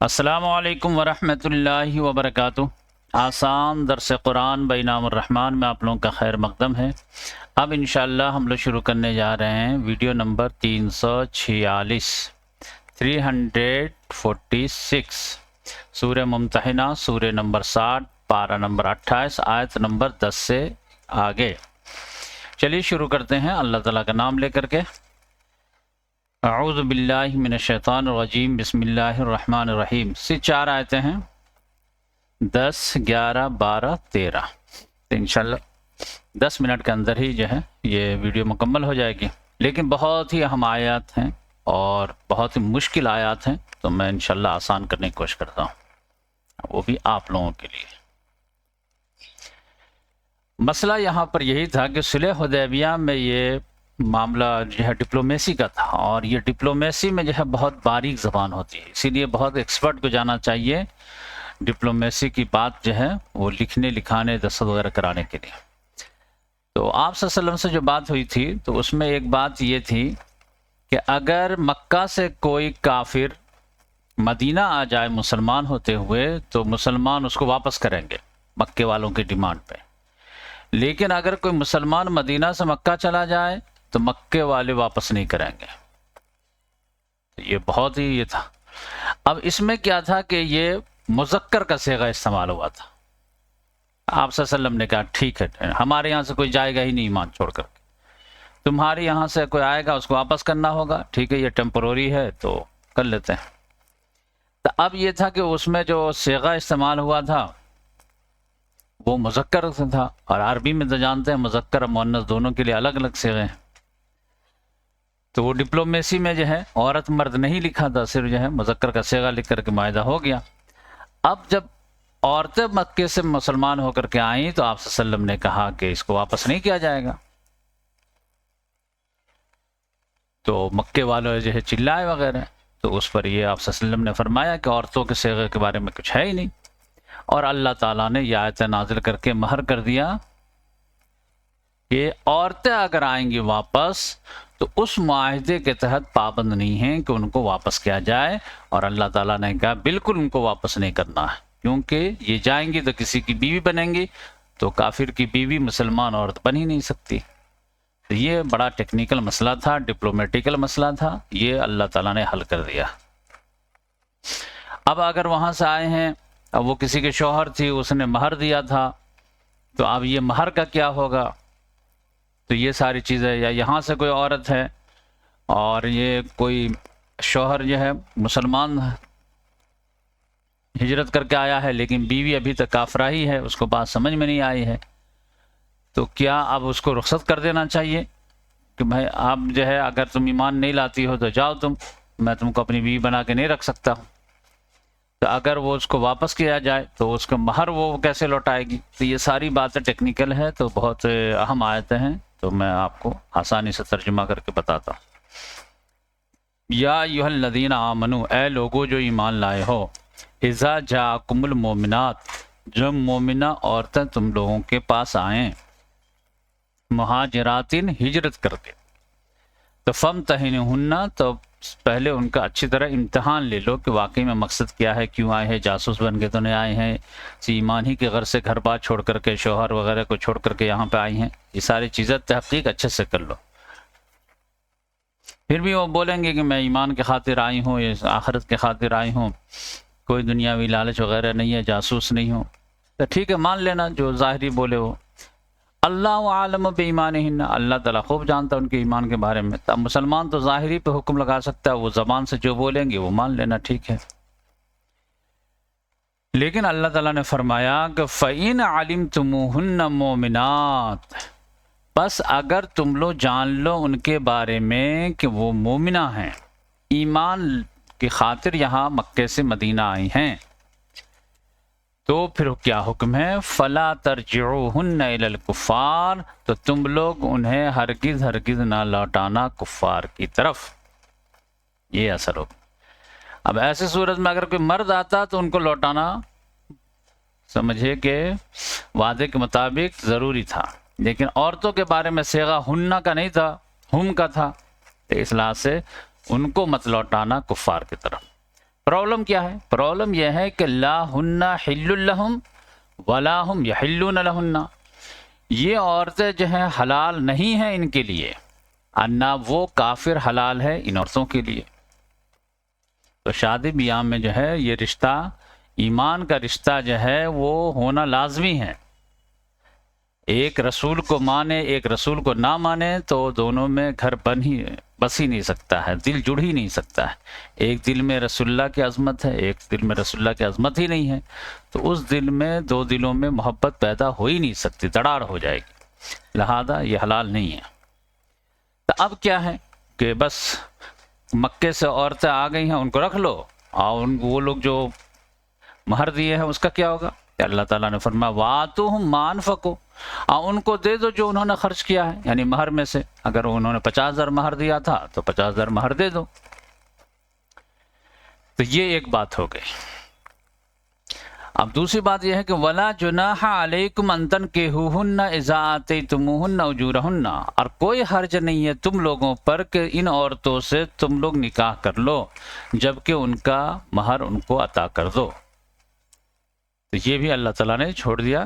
السلام علیکم ورحمۃ اللہ وبرکاتہ۔ آسان درس قرآن بینام الرحمن میں آپ لوگوں کا خیر مقدم ہے۔ اب انشاءاللہ ہم لوگ شروع کرنے جا رہے ہیں ویڈیو نمبر 346 سورہ ممتحنہ، سورہ نمبر 60، پارہ نمبر 28، آیت نمبر 10 سے آگے۔ چلیے شروع کرتے ہیں اللہ تعالیٰ کا نام لے کر کے۔ اعوذ باللہ من الشیطان الرجیم، بسم اللہ الرحمن الرحیم۔ سے 4 آیتیں ہیں، 10، 11، 12، 13۔ تو انشاءاللہ 10 منٹ کے اندر ہی جو ہے یہ ویڈیو مکمل ہو جائے گی، لیکن بہت ہی اہم آیات ہیں اور بہت ہی مشکل آیات ہیں، تو میں انشاءاللہ آسان کرنے کی کوشش کرتا ہوں، وہ بھی آپ لوگوں کے لیے۔ مسئلہ یہاں پر یہی تھا کہ صلح حدیبیہ میں یہ معاملہ جو ہے ڈپلومیسی کا تھا، اور یہ ڈپلومیسی میں جو ہے بہت باریک زبان ہوتی ہے، اسی لیے بہت ایکسپرٹ کو جانا چاہیے ڈپلومیسی کی بات جو ہے وہ لکھنے لکھانے دستخط وغیرہ کرانے کے لیے۔ تو آپ صلی اللہ علیہ وسلم سے جو بات ہوئی تھی تو اس میں ایک بات یہ تھی کہ اگر مکہ سے کوئی کافر مدینہ آ جائے مسلمان ہوتے ہوئے تو مسلمان اس کو واپس کریں گے مکے والوں کی ڈیمانڈ پہ، لیکن اگر کوئی مسلمان مدینہ سے مکہ چلا جائے تو مکے والے واپس نہیں کریں گے۔ یہ بہت ہی یہ تھا۔ اب اس میں کیا تھا کہ یہ مذکر کا صیغہ استعمال ہوا تھا۔ آپ صلی اللہ علیہ وسلم نے کہا ٹھیک ہے، ہمارے یہاں سے کوئی جائے گا ہی نہیں ایمان چھوڑ کر کے، تمہارے یہاں سے کوئی آئے گا اس کو واپس کرنا ہوگا، ٹھیک ہے یہ ٹیمپروری ہے تو کر لیتے ہیں۔ تو اب یہ تھا کہ اس میں جو صیغہ استعمال ہوا تھا وہ مذکر سے تھا، اور عربی میں تو جانتے ہیں مذکر اور مؤنث دونوں کے لیے الگ الگ صیغے ہیں، تو وہ ڈپلومیسی میں جو ہے عورت مرد نہیں لکھا تھا، صرف جو ہے مذکر کا صیغہ لکھ کر کے معاہدہ ہو گیا۔ اب جب عورتیں مکے سے مسلمان ہو کر کے آئیں تو آپ صلی اللہ علیہ وسلم نے کہا کہ اس کو واپس نہیں کیا جائے گا، تو مکے والوں جو ہے چلائے وغیرہ، تو اس پر یہ آپ صلی اللہ علیہ وسلم نے فرمایا کہ عورتوں کے صیغے کے بارے میں کچھ ہے ہی نہیں، اور اللہ تعالیٰ نے یہ آیت نازل کر کے مہر کر دیا کہ عورتیں اگر آئیں گی واپس تو اس معاہدے کے تحت پابند نہیں ہیں کہ ان کو واپس کیا جائے، اور اللہ تعالیٰ نے کہا بالکل ان کو واپس نہیں کرنا ہے، کیونکہ یہ جائیں گی تو کسی کی بیوی بنیں گی، تو کافر کی بیوی مسلمان عورت بن ہی نہیں سکتی۔ تو یہ بڑا ٹیکنیکل مسئلہ تھا، ڈپلومیٹیکل مسئلہ تھا، یہ اللہ تعالیٰ نے حل کر دیا۔ اب اگر وہاں سے آئے ہیں، اب وہ کسی کے شوہر تھی، اس نے مہر دیا تھا، تو اب یہ مہر کا کیا ہوگا؟ تو یہ ساری چیزیں، یا یہاں سے کوئی عورت ہے اور یہ کوئی شوہر جو ہے مسلمان ہجرت کر کے آیا ہے لیکن بیوی ابھی تک کافرہ ہی ہے، اس کو بات سمجھ میں نہیں آئی ہے، تو کیا اب اس کو رخصت کر دینا چاہیے کہ بھائی آپ جو ہے اگر تم ایمان نہیں لاتی ہو تو جاؤ تم، میں تم کو اپنی بیوی بنا کے نہیں رکھ سکتا ہوں۔ تو اگر وہ اس کو واپس کیا جائے تو اس کا مہر وہ کیسے لوٹائے گی؟ تو یہ ساری باتیں ٹیکنیکل ہے، تو بہت اہم آیتیں ہیں، تو میں آپ کو آسانی سے ترجمہ کر کے بتاتا ہوں۔ یا ایھا الذین آمنو، اے لوگو جو ایمان لائے ہو، اذا جاءکم المؤمنات، جب مومنہ عورتیں تم لوگوں کے پاس آئیں، مہاجراتن ہجرت کر کے، تو فامتحنوہن، تو پہلے ان کا اچھی طرح امتحان لے لو کہ واقعی میں مقصد کیا ہے، کیوں آئے ہیں، جاسوس بن کے تو نہیں آئے ہیں، ایمان ہی کے غرض سے گھر بار چھوڑ کر کے، شوہر وغیرہ کو چھوڑ کر کے یہاں پہ آئی ہیں، یہ ساری چیزیں تحقیق اچھے سے کر لو۔ پھر بھی وہ بولیں گے کہ میں ایمان کے خاطر آئی ہوں، یا آخرت کے خاطر آئی ہوں، کوئی دنیاوی لالچ وغیرہ نہیں ہے، جاسوس نہیں ہوں، تو ٹھیک ہے مان لینا جو ظاہری بولے ہو۔ اللہ عالم بایمانہن، اللہ تعالیٰ خوب جانتا ہے ان کے ایمان کے بارے میں۔ اب مسلمان تو ظاہری پہ حکم لگا سکتا ہے، وہ زبان سے جو بولیں گے وہ مان لینا، ٹھیک ہے، لیکن اللہ تعالیٰ نے فرمایا کہ فَإِنْ عَلِمْتُمُوهُنَّ مُؤْمِنَاتٍ، بس اگر تم لوگ جان لو ان کے بارے میں کہ وہ مومنہ ہیں، ایمان کی خاطر یہاں مکے سے مدینہ آئی ہیں، تو پھر کیا حکم ہے؟ فَلَا تَرْجِعُوهُنَّ إِلَى الْكُفَّارِ، تو تم لوگ انہیں ہرگز ہرگز نہ لوٹانا کفار کی طرف، یہ اثر ہو۔ اب ایسے صورت میں اگر کوئی مرد آتا تو ان کو لوٹانا سمجھے کہ وعدے کے مطابق ضروری تھا، لیکن عورتوں کے بارے میں صیغہ ہنہ کا نہیں تھا، ہم کا تھا، تو اس لحاظ سے ان کو مت لوٹانا کفار کی طرف۔ پرابلم کیا ہے؟ پرابلم یہ ہے کہ لا ہن حل لہم ولا ہم یحلون لہن، یہ عورتیں جو ہیں حلال نہیں ہیں ان کے لیے، اور نہ وہ کافر حلال ہے ان عورتوں کے لیے۔ تو شادی بیاہ میں جو ہے یہ رشتہ، ایمان کا رشتہ جو ہے وہ ہونا لازمی ہے۔ ایک رسول کو مانے ایک رسول کو نہ مانے تو دونوں میں گھر بس ہی نہیں سکتا ہے، دل جڑ ہی نہیں سکتا ہے۔ ایک دل میں رسول اللہ کی عظمت ہے، ایک دل میں رسول اللہ کی عظمت ہی نہیں ہے، تو اس دل میں دو دلوں میں محبت پیدا ہو ہی نہیں سکتی، دراڑ ہو جائے گی، لہذا یہ حلال نہیں ہے۔ تو اب کیا ہے کہ بس مکے سے عورتیں آ گئی ہیں، ان کو رکھ لو، اور وہ لوگ جو مہر دیے ہیں اس کا کیا ہوگا؟ کہ اللہ تعالیٰ نے فرمایا وَآتُوهُم مَا أَنفَقُوا، اور ان کو دے دو جو انہوں نے خرچ کیا ہے، یعنی مہر میں سے اگر انہوں نے 50,000 مہر دیا تھا تو 50,000 مہر دے دو۔ تو یہ ایک بات ہو گئی۔ اب دوسری بات یہ ہے کہ وَلَا جُنَاحَ عَلَيْكُمْ أَن تَنكِحُوهُنَّ إِذَا آتَيْتُمُوهُنَّ أُجُورَهُنَّ، اور کوئی حرج نہیں ہے تم لوگوں پر کہ ان عورتوں سے تم لوگ نکاح کر لو جبکہ ان کا مہر ان کو عطا کر دو۔ تو یہ بھی اللہ تعالیٰ نے چھوڑ دیا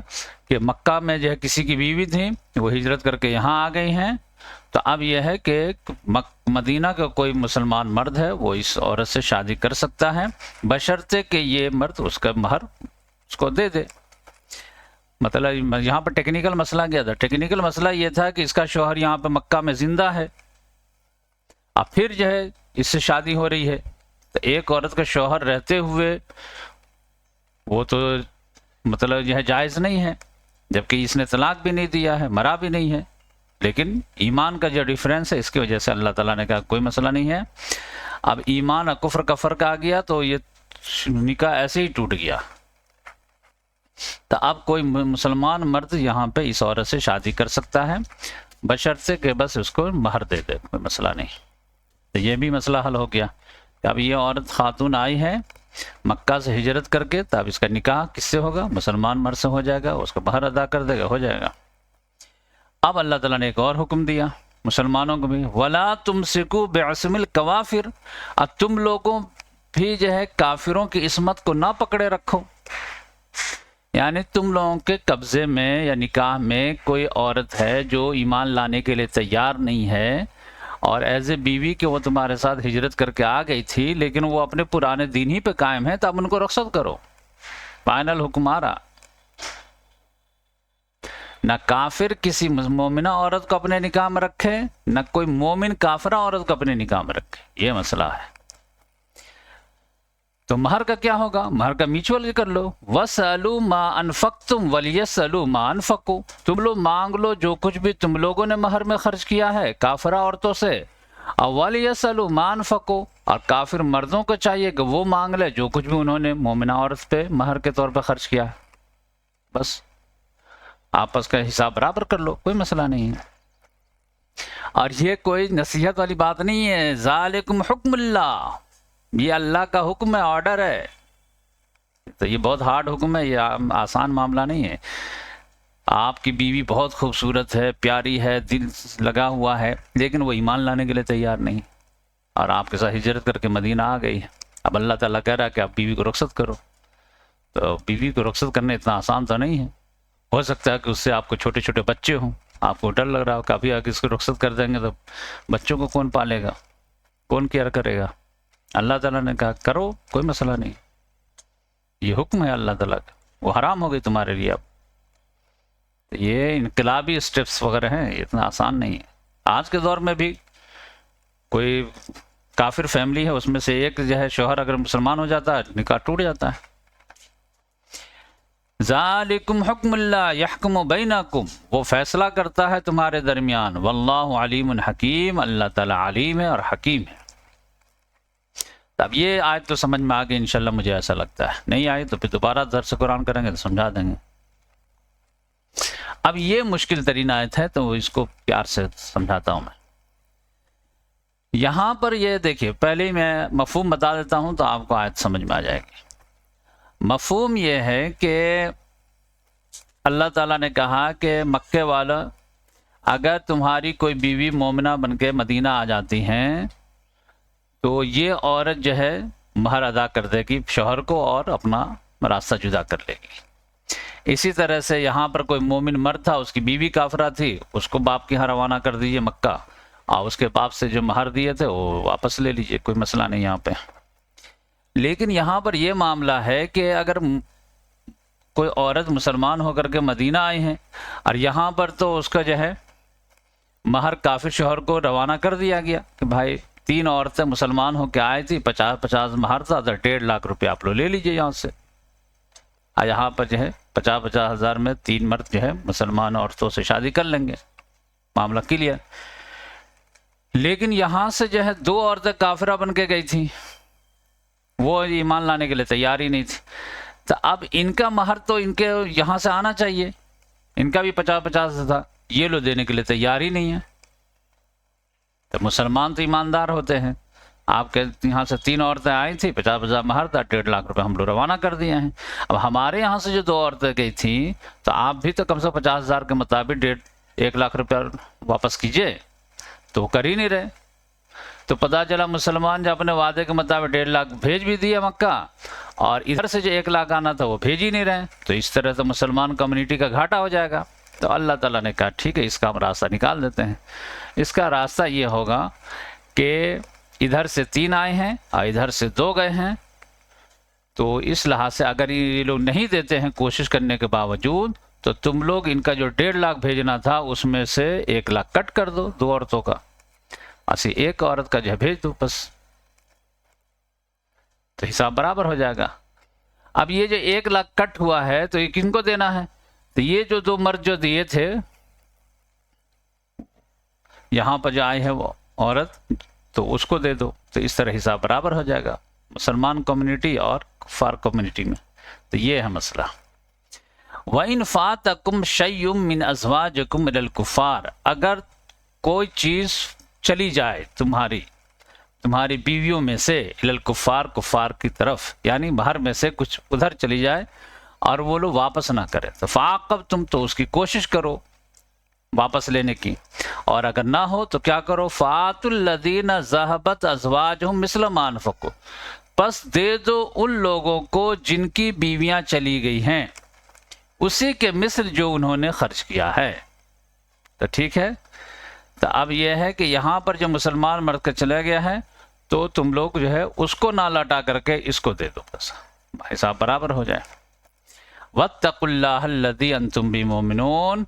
کہ مکہ میں جو ہے کسی کی بیوی تھی، وہ ہجرت کر کے یہاں آ گئی ہیں، تو اب یہ ہے کہ مدینہ کا کوئی مسلمان مرد ہے وہ اس عورت سے شادی کر سکتا ہے، بشرطے کہ یہ مرد اس کا مہر اس کو دے دے۔ مطلب یہاں پر ٹیکنیکل مسئلہ کیا تھا؟ ٹیکنیکل مسئلہ یہ تھا کہ اس کا شوہر یہاں پہ مکہ میں زندہ ہے، اب پھر جو ہے اس سے شادی ہو رہی ہے، تو ایک عورت کا شوہر رہتے ہوئے وہ تو مطلب یہ جائز نہیں ہے، جبکہ اس نے طلاق بھی نہیں دیا ہے، مرا بھی نہیں ہے، لیکن ایمان کا جو ڈیفرنس ہے اس کی وجہ سے اللہ تعالیٰ نے کہا کوئی مسئلہ نہیں ہے۔ اب ایمان اور کفر کا فرق آ گیا تو یہ نکاح ایسے ہی ٹوٹ گیا۔ تو اب کوئی مسلمان مرد یہاں پہ اس عورت سے شادی کر سکتا ہے بشرطے کہ بس اس کو مہر دے دے، کوئی مسئلہ نہیں۔ تو یہ بھی مسئلہ حل ہو گیا کہ اب یہ عورت خاتون آئی ہے مکہ سے ہجرت کر کے، تو اب اس کا نکاح کس سے ہوگا؟ مسلمان مرد سے ہو جائے گا، اس کا مہر ادا کر دے گا، ہو جائے گا۔ اب اللہ تعالیٰ نے ایک اور حکم دیا مسلمانوں کو بھی، وَلَا تُمْسِكُوا بِعِصْمِ الْكَوَافِرِ، اب تم لوگوں بھی جو ہے کافروں کی عصمت کو نہ پکڑے رکھو، یعنی تم لوگوں کے قبضے میں یا نکاح میں کوئی عورت ہے جو ایمان لانے کے لیے تیار نہیں ہے، اور ایز اے بیوی کہ وہ تمہارے ساتھ ہجرت کر کے آ گئی تھی لیکن وہ اپنے پرانے دین ہی پہ قائم ہے، تو اب ان کو رخصت کرو، فائنل حکم آ رہا۔ نہ کافر کسی مومنہ عورت کو اپنے نکاح میں رکھے، نہ کوئی مومن کافرہ عورت کو اپنے نکاح میں رکھے، یہ مسئلہ ہے۔ تو مہر کا کیا ہوگا؟ مہر کا میچول کر لو، وَسَأَلُوا مَا أَنفَقْتُمْ وَلْيَسْأَلُوا مَا أَنفَقُوا، تم لوگ مانگ لو جو کچھ بھی تم لوگوں نے مہر میں خرچ کیا ہے کافرہ عورتوں سے، اور وَلْيَسْأَلُوا مَا أَنفَقُوا، اور کافر مردوں کو چاہیے کہ وہ مانگ لے جو کچھ بھی انہوں نے مومنہ عورت پہ مہر کے طور پہ خرچ کیا ہے، بس آپس کا حساب برابر کر لو، کوئی مسئلہ نہیں ہے۔ اور یہ کوئی نصیحت والی بات نہیں ہے، ذالکم حکم اللہ، یہ اللہ کا حکم ہے، آرڈر ہے۔ تو یہ بہت ہارڈ حکم ہے، یہ آسان معاملہ نہیں ہے۔ آپ کی بیوی بہت خوبصورت ہے، پیاری ہے، دل لگا ہوا ہے، لیکن وہ ایمان لانے کے لیے تیار نہیں، اور آپ کے ساتھ ہجرت کر کے مدینہ آ گئی ہے۔ اب اللہ تعالیٰ کہہ رہا ہے کہ آپ بیوی کو رخصت کرو، تو بیوی کو رخصت کرنا اتنا آسان تو نہیں ہے۔ ہو سکتا ہے کہ اس سے آپ کو چھوٹے چھوٹے بچے ہوں، آپ کو ڈر لگ رہا ہو کافی آگے اس کو رخصت کر دیں گے تو بچوں کو کون پالے گا، کون کیئر کرے گا؟ اللہ تعالیٰ نے کہا کرو، کوئی مسئلہ نہیں، یہ حکم ہے اللہ تعالیٰ کا، وہ حرام ہو گئی تمہارے لیے۔ اب یہ انقلابی سٹیپس وغیرہ ہیں، یہ اتنا آسان نہیں ہے۔ آج کے دور میں بھی کوئی کافر فیملی ہے، اس میں سے ایک جو ہے شوہر اگر مسلمان ہو جاتا ہے نکاح ٹوٹ جاتا ہے۔ ذالکم حکم اللہ یحکم بینکم، وہ فیصلہ کرتا ہے تمہارے درمیان، واللہ علیم حکیم، اللہ تعالیٰ علیم ہے اور حکیم ہے۔ اب یہ آیت تو سمجھ میں آ گئی انشاءاللہ، مجھے ایسا لگتا ہے، نہیں آئی تو پھر دوبارہ درس قرآن کریں گے تو سمجھا دیں گے۔ اب یہ مشکل ترین آیت ہے تو اس کو پیار سے سمجھاتا ہوں میں۔ یہاں پر یہ دیکھیے، پہلے ہی میں مفہوم بتا دیتا ہوں تو آپ کو آیت سمجھ میں آ جائے گی۔ مفہوم یہ ہے کہ اللہ تعالیٰ نے کہا کہ مکے والا اگر تمہاری کوئی بیوی مومنہ بن کے مدینہ آ جاتی ہیں تو یہ عورت جو ہے مہر ادا کر دے گی شوہر کو اور اپنا راستہ جدا کر لے گی۔ اسی طرح سے یہاں پر کوئی مومن مرد تھا، اس کی بیوی کافرہ تھی، اس کو باپ کے یہاں روانہ کر دیجئے مکہ، اور اس کے باپ سے جو مہر دیے تھے وہ واپس لے لیجئے، کوئی مسئلہ نہیں یہاں پہ۔ لیکن یہاں پر یہ معاملہ ہے کہ اگر کوئی عورت مسلمان ہو کر کے مدینہ آئی ہیں اور یہاں پر تو اس کا جو ہے مہر کافر شوہر کو روانہ کر دیا گیا کہ بھائی 3 عورتیں مسلمان ہو کے آئی تھی، 50 مہر تھا، تو 1.5 لاکھ روپے آپ لوگ لے لیجئے یہاں سے۔ یہاں پر جو ہے 50 ہزار میں 3 مرد جو ہے مسلمان عورتوں سے شادی کر لیں گے، معاملہ کلیئر۔ لیکن یہاں سے جو ہے 2 عورتیں کافرہ بن کے گئی تھیں، وہ ایمان لانے کے لیے تیار ہی نہیں تھی، تو اب ان کا مہر تو ان کے یہاں سے آنا چاہیے، ان کا بھی 50 تھا، یہ لوگ دینے کے لیے تیار ہی نہیں ہے۔ تو مسلمان تو ایماندار ہوتے ہیں، آپ کے یہاں سے 3 عورتیں آئی تھیں، 50 مہر تھا، 1.5 لاکھ روپے ہم لوگ روانہ کر دیے ہیں۔ اب ہمارے یہاں سے جو 2 عورتیں گئی تھیں تو آپ بھی تو کم سے کم 50,000 کے مطابق 1 لاکھ روپے واپس کیجئے، تو وہ کر ہی نہیں رہے۔ تو پتہ چلا مسلمان جو اپنے وعدے کے مطابق 1.5 لاکھ بھیج بھی دیا مکہ، اور ادھر سے جو 1 لاکھ آنا تھا وہ بھیج ہی نہیں رہے، تو اس طرح سے مسلمان کمیونٹی کا گھاٹا ہو جائے گا۔ تو اللہ تعالیٰ نے کہا ٹھیک ہے، اس کا ہم راستہ نکال دیتے ہیں۔ اس کا راستہ یہ ہوگا کہ ادھر سے 3 آئے ہیں اور ادھر سے 2 گئے ہیں، تو اس لحاظ سے اگر یہ لوگ نہیں دیتے ہیں کوشش کرنے کے باوجود، تو تم لوگ ان کا جو 1.5 لاکھ بھیجنا تھا اس میں سے 1 لاکھ کٹ کر دو 2 عورتوں کا، اسی 1 عورت کا جو ہے بھیج دو بس، تو حساب برابر ہو جائے گا۔ اب یہ جو 1 لاکھ کٹ ہوا ہے تو یہ کن کو دینا ہے؟ تو یہ جو 2 مرد جو دیے تھے یہاں پر جو آئے ہیں وہ عورت، تو اس کو دے دو، تو اس طرح حساب برابر ہو جائے گا مسلمان کمیونٹی اور کفار کمیونٹی میں۔ تو یہ ہے مسئلہ۔ وَإِنْ فَاتَكُمْ شَيْءٌ مِّنْ أَزْوَاجِكُمْ إِلَى الْكُفَّارِ، اگر کوئی چیز چلی جائے تمہاری بیویوں میں سے إِلَى الْكُفَّارِ، کفار کی طرف، یعنی باہر میں سے کچھ ادھر چلی جائے اور وہ لوگ واپس نہ کرے، تو فَعَاقَبْتُمْ، تو اس کی کوشش کرو واپس لینے کی، اور اگر نہ ہو تو کیا کرو؟ فَآتُوا الَّذِينَ ذَهَبَتْ أَزْوَاجُهُمْ مِثْلَ مَا أَنفَقُوا، پس دے دو ان لوگوں کو جن کی بیویاں چلی گئی ہیں اسی کے مثل جو انہوں نے خرچ کیا ہے۔ تو ٹھیک ہے، تو اب یہ ہے کہ یہاں پر جو مسلمان مرد کا چلا گیا ہے تو تم لوگ جو ہے اس کو نہ لوٹا کر کے اس کو دے دو، بس حساب برابر ہو جائے۔ وَاتَّقُوا اللَّهَ الَّذِي أَنْتُمْ بِهِ مُؤْمِنُونَ،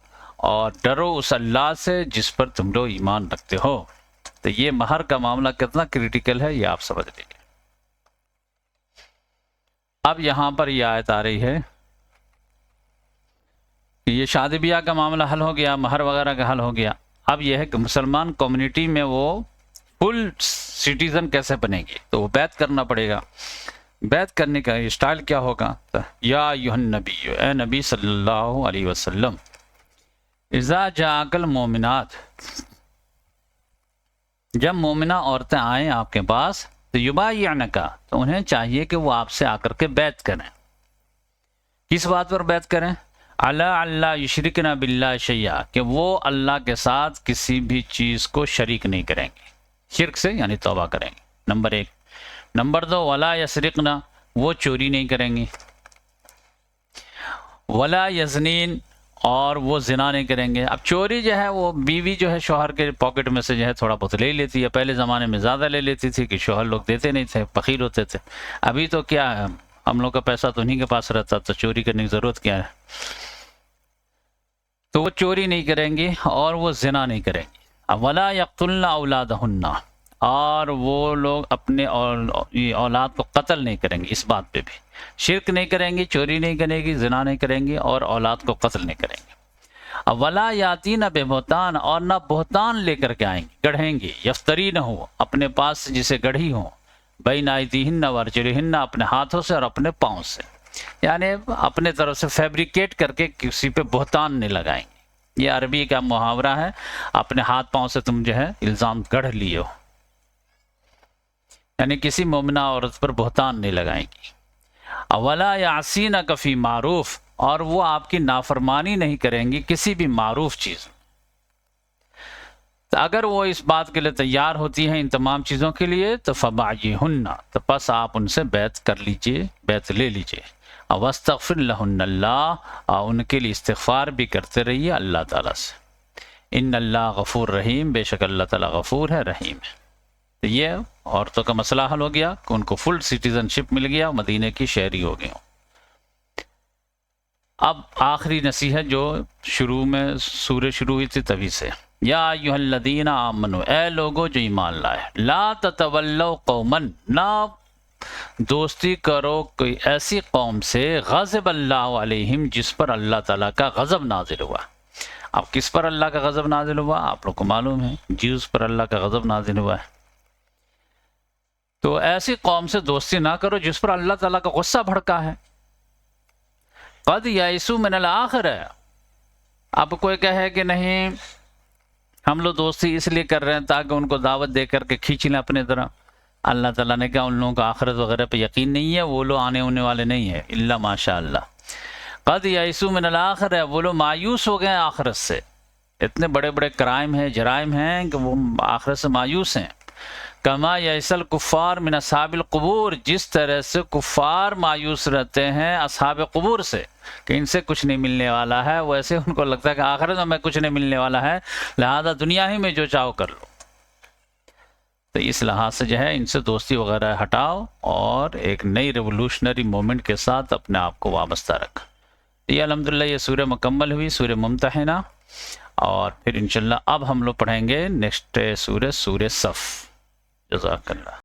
اور ڈرو اس اللہ سے جس پر تم لوگ ایمان رکھتے ہو۔ تو یہ مہر کا معاملہ کتنا کریٹیکل ہے یہ آپ سمجھ لیجیے۔ اب یہاں پر یہ آیت آ رہی ہے کہ یہ شادی بیاہ کا معاملہ حل ہو گیا، مہر وغیرہ کا حل ہو گیا۔ اب یہ ہے کہ مسلمان کمیونٹی میں وہ فل سٹیزن کیسے بنے گی، تو وہ بیعت کرنا پڑے گا۔ بیعت کرنے کا اسٹائل کیا ہوگا؟ یا ایھا النبی، اے نبی صلی اللہ علیہ وسلم، اذا جاءک المؤمنات، جب مومنہ عورتیں آئیں آپ کے پاس، تو یبایعنک، تو انہیں چاہیے کہ وہ آپ سے آ کر کے بیعت کریں۔ کس بات پر بیعت کریں؟ علی اللہ یشرکن باللہ شیئا، کہ وہ اللہ کے ساتھ کسی بھی چیز کو شریک نہیں کریں گے، شرک سے یعنی توبہ کریں گے، نمبر 1۔ نمبر 2، ولا یسرقن، وہ چوری نہیں کریں گی، ولا یزنین، اور وہ زنا نہیں کریں گے۔ اب چوری جو ہے وہ بیوی جو ہے شوہر کے پاکٹ میں سے جو ہے تھوڑا بہت لے لیتی ہے، پہلے زمانے میں زیادہ لے لیتی تھی کہ شوہر لوگ دیتے نہیں تھے، بخیل ہوتے تھے۔ ابھی تو کیا ہے، ہم لوگ کا پیسہ تو انہیں کے پاس رہتا، تو چوری کرنے کی ضرورت کیا ہے؟ تو وہ چوری نہیں کریں گی اور وہ زنا نہیں کریں گی۔ ولا یقتلن اولادہن، اور وہ لوگ اپنے اولاد کو قتل نہیں کریں گے، اس بات پہ بھی شرک نہیں کریں گی، چوری نہیں کریں گی، زنا نہیں کریں گی، اور اولاد کو قتل نہیں کریں گے۔ ولا یاتین ببہتان، اور نہ بہتان لے کر کے آئیں گے، گڑھیں گے، یفترینہ، اپنے پاس سے جسے گڑھی ہوں، بین ایدیہن وارجلہن، اپنے ہاتھوں سے اور اپنے پاؤں سے، یعنی اپنے طرف سے فیبریکیٹ کر کے کسی پہ بہتان نہیں لگائیں گے۔ یہ عربی کا محاورہ ہے، اپنے ہاتھ پاؤں سے تم جو ہے الزام گڑھ لیے ہو، یعنی کسی مومنہ عورت پر بہتان نہیں لگائیں گی۔ ولا یعصینک فی معروف، اور وہ آپ کی نافرمانی نہیں کریں گی کسی بھی معروف چیز۔ تو اگر وہ اس بات کے لیے تیار ہوتی ہیں ان تمام چیزوں کے لیے تو فبایعہن، تو پس آپ ان سے بیعت کر لیجئے، بیعت لے لیجئے، واستغفر لہن اللہ، اور ان کے لیے استغفار بھی کرتے رہیے اللہ تعالیٰ سے، ان اللہ غفور رحیم، بے شک اللہ تعالیٰ غفور ہے رحیم ہے۔ تو یہ عورتوں کا مسئلہ حل ہو گیا کہ ان کو فل سٹیزن شپ مل گیا، مدینے کی شہری ہو گئے ہوں۔ اب آخری نصیحت جو شروع میں سورہ شروع ہوئی تھی تبھی سے، یا ایھا الذین آمنوا، اے لوگو جو ایمان لائے، لا تتولوا قوما، نہ دوستی کرو کوئی ایسی قوم سے غضب اللہ علیہم، جس پر اللہ تعالیٰ کا غضب نازل ہوا۔ اب کس پر اللہ کا غضب نازل ہوا آپ لوگ کو معلوم ہے، جیوز پر اللہ کا غضب نازل ہوا ہے۔ تو ایسی قوم سے دوستی نہ کرو جس پر اللہ تعالیٰ کا غصہ بھڑکا ہے۔ قد یئسوا من الآخرہ، اب کوئی کہے کہ نہیں ہم لوگ دوستی اس لیے کر رہے ہیں تاکہ ان کو دعوت دے کر کے کھینچ لیں اپنے طرح، اللہ تعالیٰ نے کہا ان لوگوں کا آخرت وغیرہ پہ یقین نہیں ہے، وہ لوگ آنے ہونے والے نہیں ہیں الا ماشاء اللہ۔ قد یئسوا من الآخرہ، وہ لوگ مایوس ہو گئے ہیں آخرت سے، اتنے بڑے بڑے کرائم ہیں، جرائم ہیں کہ وہ آخرت سے مایوس ہیں۔ کما یئس الکفار من اصحاب القبور، جس طرح سے کفار مایوس رہتے ہیں اصحاب قبور سے کہ ان سے کچھ نہیں ملنے والا ہے، ویسے ان کو لگتا ہے کہ آخرت میں ہمیں کچھ نہیں ملنے والا ہے، لہذا دنیا ہی میں جو چاہو کر لو۔ تو اس لحاظ سے جو ہے ان سے دوستی وغیرہ ہٹاؤ اور ایک نئی ریولوشنری مومنٹ کے ساتھ اپنے آپ کو وابستہ رکھ۔ یہ الحمدللہ یہ سورہ مکمل ہوئی، سورہ ممتحنہ، اور پھر انشاءاللہ اب ہم لوگ پڑھیں گے نیکسٹ سورہ صف۔ جزاک اللہ۔